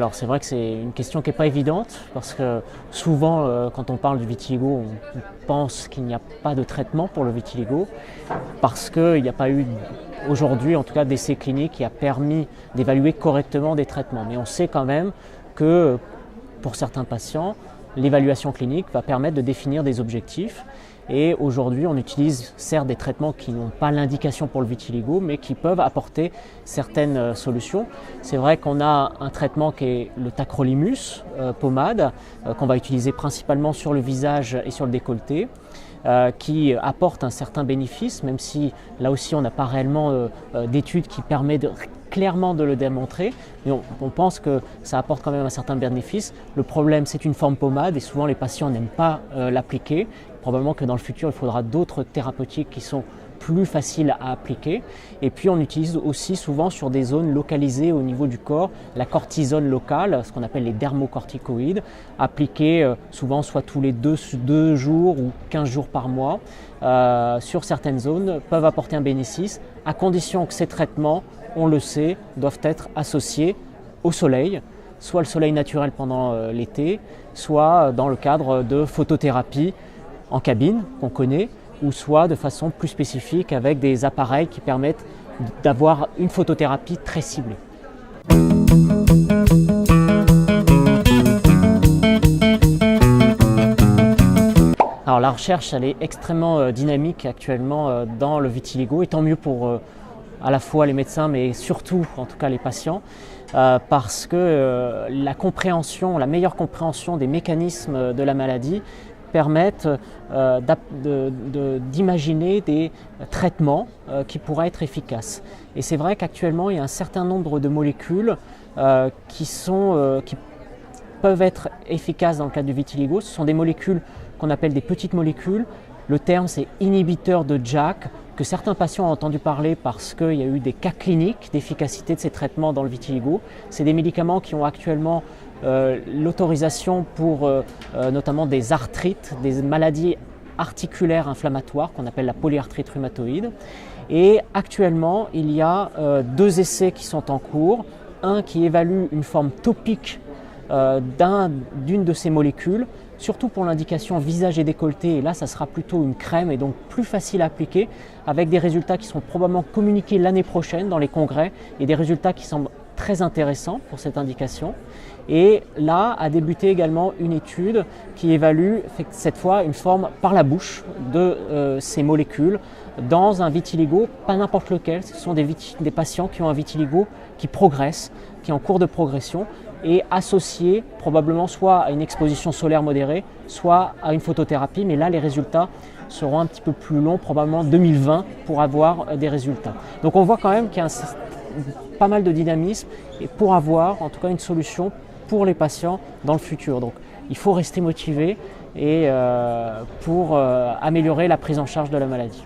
Alors c'est vrai que c'est une question qui n'est pas évidente parce que souvent quand on parle du vitiligo, on pense qu'il n'y a pas de traitement pour le vitiligo parce qu'il n'y a pas eu aujourd'hui en tout cas d'essai clinique qui a permis d'évaluer correctement des traitements. Mais on sait quand même que pour certains patients, l'évaluation clinique va permettre de définir des objectifs. Et aujourd'hui, on utilise certes des traitements qui n'ont pas l'indication pour le vitiligo, mais qui peuvent apporter certaines solutions. C'est vrai qu'on a un traitement qui est le tacrolimus pommade, qu'on va utiliser principalement sur le visage et sur le décolleté, qui apporte un certain bénéfice, même si là aussi on n'a pas réellement d'études qui permettent clairement de le démontrer, mais on pense que ça apporte quand même un certain bénéfice. Le problème, c'est une forme pommade et souvent les patients n'aiment pas l'appliquer. Probablement que dans le futur, il faudra d'autres thérapeutiques qui sont plus faciles à appliquer. Et puis on utilise aussi souvent sur des zones localisées au niveau du corps, la cortisone locale, ce qu'on appelle les dermocorticoïdes, appliqués souvent soit tous les 2 jours ou 15 jours par mois, sur certaines zones, peuvent apporter un bénéfice, à condition que ces traitements, on le sait, doivent être associés au soleil, soit le soleil naturel pendant l'été, soit dans le cadre de photothérapie en cabine, qu'on connaît, ou soit de façon plus spécifique avec des appareils qui permettent d'avoir une photothérapie très ciblée. Alors la recherche, elle est extrêmement dynamique actuellement dans le vitiligo, et tant mieux pour à la fois les médecins, mais surtout en tout cas les patients, parce que la meilleure compréhension des mécanismes de la maladie permettent d'imaginer des traitements qui pourraient être efficaces. Et c'est vrai qu'actuellement, il y a un certain nombre de molécules qui peuvent être efficaces dans le cadre du vitiligo. Ce sont des molécules qu'on appelle des petites molécules. Le terme, c'est inhibiteur de JAK, que certains patients ont entendu parler parce qu'il y a eu des cas cliniques d'efficacité de ces traitements dans le vitiligo. C'est des médicaments qui ont actuellement l'autorisation pour notamment des arthrites, des maladies articulaires inflammatoires qu'on appelle la polyarthrite rhumatoïde. Et actuellement, il y a 2 essais qui sont en cours. Un qui évalue une forme topique d'une de ces molécules, surtout pour l'indication visage et décolleté, et là ça sera plutôt une crème et donc plus facile à appliquer, avec des résultats qui seront probablement communiqués l'année prochaine dans les congrès et des résultats qui semblent très intéressants pour cette indication. Et là a débuté également une étude qui évalue cette fois une forme par la bouche de ces molécules dans un vitiligo, pas n'importe lequel. Ce sont des patients qui ont un vitiligo qui progresse, qui est en cours de progression, et associé probablement soit à une exposition solaire modérée, soit à une photothérapie. Mais là, les résultats seront un petit peu plus longs, probablement 2020, pour avoir des résultats. Donc on voit quand même qu'il y a pas mal de dynamisme et pour avoir en tout cas une solution pour les patients dans le futur. Donc il faut rester motivé et pour améliorer la prise en charge de la maladie.